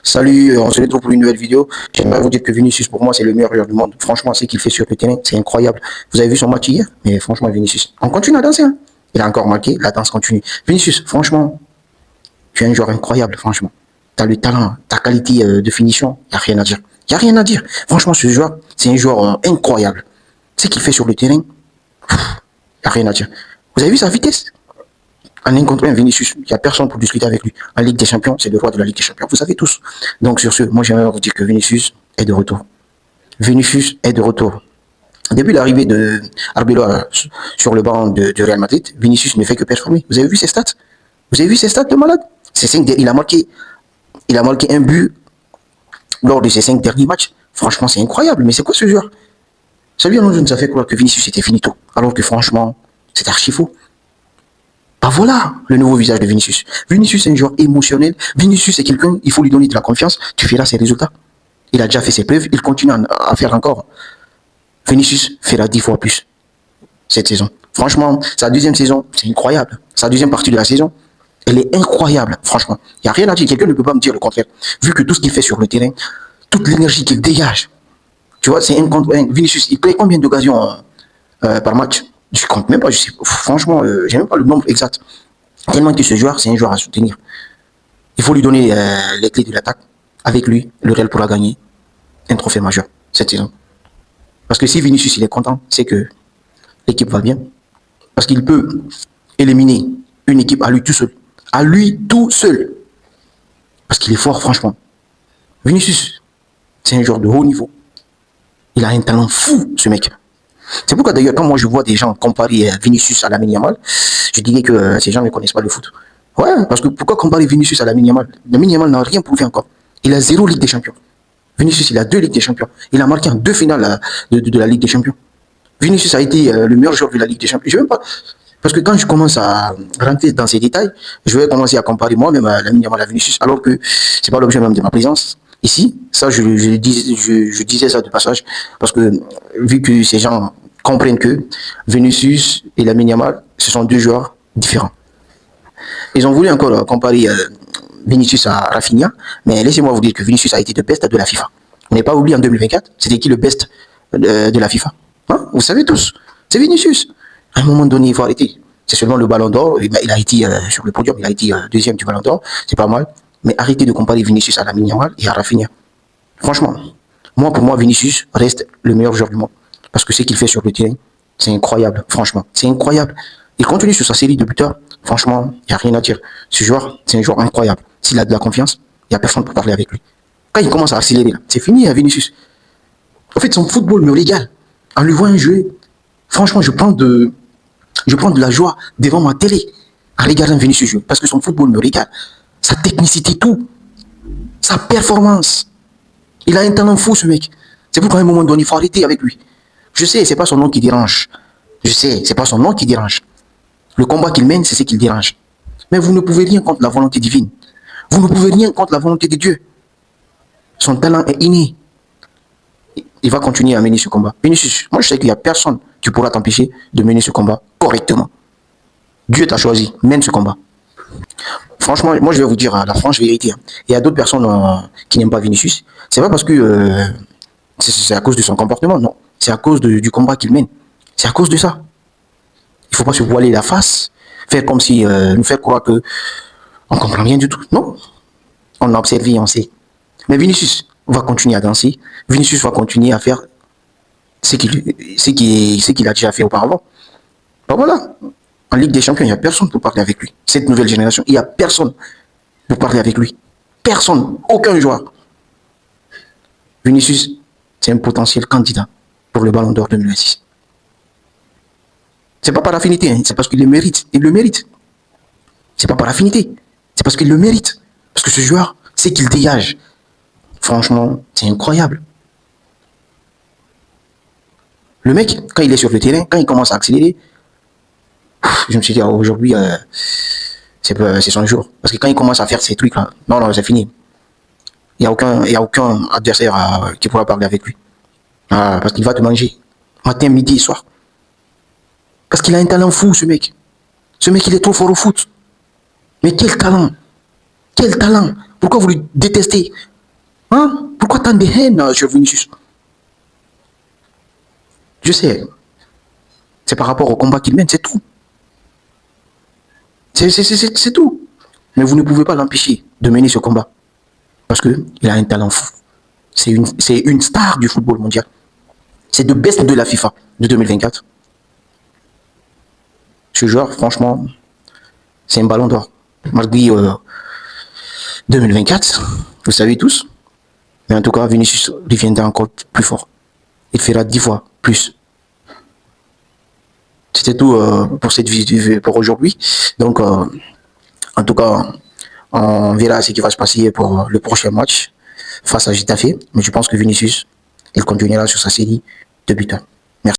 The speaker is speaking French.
Salut, on se retrouve pour une nouvelle vidéo. J'aimerais vous dire que Vinicius, pour moi, c'est le meilleur joueur du monde. Franchement, ce qu'il fait sur le terrain, c'est incroyable. Vous avez vu son match hier? Mais franchement, Vinicius, on continue à danser, hein. Il a encore marqué, la danse continue. Vinicius, franchement, tu es un joueur incroyable, franchement. Tu as le talent, ta qualité de finition, il n'y a rien à dire. Il n'y a rien à dire. Franchement, ce joueur, c'est un joueur incroyable. Ce qu'il fait sur le terrain, il n'y a rien à dire. Vous avez vu sa vitesse? En un contre un, Vinicius, il n'y a personne pour discuter avec lui. En Ligue des Champions, c'est le roi de la Ligue des Champions. Vous savez tous. Donc sur ce, moi j'aimerais vous dire que Vinicius est de retour. Vinicius est de retour. Depuis l'arrivée de Arbeloa sur le banc de Real Madrid, Vinicius ne fait que performer. Vous avez vu ses stats? Vous avez vu ses stats de malade? Il a marqué un but lors de ses 5 derniers matchs. Franchement, c'est incroyable. Mais c'est quoi ce joueur? Celui en nous a fait croire que Vinicius était finito. Alors que franchement, c'est archi faux. Bah voilà le nouveau visage de Vinicius. Vinicius est un joueur émotionnel. Vinicius est quelqu'un, il faut lui donner de la confiance. Tu verras ses résultats. Il a déjà fait ses preuves, il continue à faire encore. Vinicius fera 10 fois plus cette saison. Franchement, sa deuxième saison, c'est incroyable. Sa deuxième partie de la saison, elle est incroyable. Franchement, il n'y a rien à dire. Quelqu'un ne peut pas me dire le contraire. Vu que tout ce qu'il fait sur le terrain, toute l'énergie qu'il dégage, tu vois, c'est un contre un. Vinicius, il crée combien d'occasions par match? Je compte même pas, je sais, franchement, j'ai même pas le nombre exact. Tellement que ce joueur, c'est un joueur à soutenir. Il faut lui donner les clés de l'attaque. Avec lui, le Real pourra gagner un trophée majeur cette saison. Parce que si Vinicius il est content, c'est que l'équipe va bien. Parce qu'il peut éliminer une équipe à lui tout seul. À lui tout seul. Parce qu'il est fort, franchement. Vinicius, c'est un joueur de haut niveau. Il a un talent fou, ce mec. C'est pourquoi d'ailleurs, quand moi je vois des gens comparer Vinicius à Lamine Yamal, je dirais que ces gens ne connaissent pas le foot. Ouais, parce que pourquoi comparer Vinicius à Lamine Yamal? Lamine Yamal n'a rien prouvé encore. Il a 0 Ligue des Champions. Vinicius, il a 2 Ligues des Champions. Il a marqué en 2 finales de la Ligue des Champions. Vinicius a été le meilleur joueur de la Ligue des Champions. Je veux même pas, parce que quand je commence à rentrer dans ces détails, je vais commencer à comparer moi-même à Lamine Yamal à Vinicius, alors que c'est pas l'objet même de ma présence. Ici, ça, je disais ça de passage, parce que vu que ces gens comprennent que Vinicius et Lamine Yamal, ce sont 2 joueurs différents. Ils ont voulu encore comparer Vinicius à Rafinha, mais laissez-moi vous dire que Vinicius a été le best de la FIFA. On n'est pas oublié en 2024, c'était qui le best de la FIFA? Hein? Vous savez tous, c'est Vinicius. À un moment donné, il faut arrêter. C'est seulement le ballon d'or, il a été sur le podium, il a été deuxième du ballon d'or, c'est pas mal. Mais arrêtez de comparer Vinicius à Lamine Yamal et à Rafinha. Franchement, pour moi, Vinicius reste le meilleur joueur du monde. Parce que ce qu'il fait sur le terrain, c'est incroyable, franchement. C'est incroyable. Il continue sur sa série de buteurs. Franchement, il n'y a rien à dire. Ce joueur, c'est un joueur incroyable. S'il a de la confiance, il n'y a personne pour parler avec lui. Quand il commence à accélérer, c'est fini à Vinicius. En fait, son football me régale. En lui voyant jouer, franchement, je prends de la joie devant ma télé en regardant Vinicius jouer. Parce que son football me régale. Sa technicité, tout. Sa performance. Il a un talent fou, ce mec. C'est pourquoi à un moment donné, il faut arrêter avec lui. Je sais, c'est pas son nom qui dérange. Je sais, c'est pas son nom qui dérange. Le combat qu'il mène, c'est ce qui le dérange. Mais vous ne pouvez rien contre la volonté divine. Vous ne pouvez rien contre la volonté de Dieu. Son talent est inné. Il va continuer à mener ce combat. Vinicius, moi je sais qu'il n'y a personne qui pourra t'empêcher de mener ce combat correctement. Dieu t'a choisi, mène ce combat. Franchement, moi je vais vous dire la franche vérité. Il y a d'autres personnes qui n'aiment pas Vinicius. C'est pas parce que c'est à cause de son comportement, non. C'est à cause du combat qu'il mène. C'est à cause de ça. Il ne faut pas se voiler la face, faire comme si nous faire croire que on ne comprend rien du tout. Non. On a observé, on sait. Mais Vinicius va continuer à danser. Vinicius va continuer à faire ce qu'il a déjà fait auparavant. Ben voilà. En Ligue des Champions, il n'y a personne pour parler avec lui. Cette nouvelle génération, il n'y a personne pour parler avec lui. Personne. Aucun joueur. Vinicius, c'est un potentiel candidat pour le Ballon d'Or 2026. C'est pas par affinité, hein, c'est parce qu'il le mérite. Il le mérite. C'est pas par affinité. C'est parce qu'il le mérite. Parce que ce joueur, c'est qu'il dégage. Franchement, c'est incroyable. Le mec, quand il est sur le terrain, quand il commence à accélérer, je me suis dit, aujourd'hui, c'est son jour. Parce que quand il commence à faire ces trucs-là, non, c'est fini. Il n'y a aucun adversaire qui pourra parler avec lui. Parce qu'il va te manger. Matin, midi et soir. Parce qu'il a un talent fou, ce mec. Ce mec, il est trop fort au foot. Mais quel talent! Quel talent! Pourquoi vous le détestez? Hein? Pourquoi tant de haine sur Vinicius? Je sais, c'est par rapport au combat qu'il mène, c'est tout. C'est tout. Mais vous ne pouvez pas l'empêcher de mener ce combat. Parce qu'il a un talent fou. C'est une star du football mondial. C'est le best de la FIFA de 2024. Ce joueur, franchement, c'est un ballon d'or. Malgré 2024, vous savez tous. Mais en tout cas, Vinicius deviendra encore plus fort. Il fera 10 fois plus. C'était tout pour cette vidéo pour aujourd'hui. Donc, en tout cas, on verra ce qui va se passer pour le prochain match face à Getafe. Mais je pense que Vinicius, il continuera sur sa série de buts.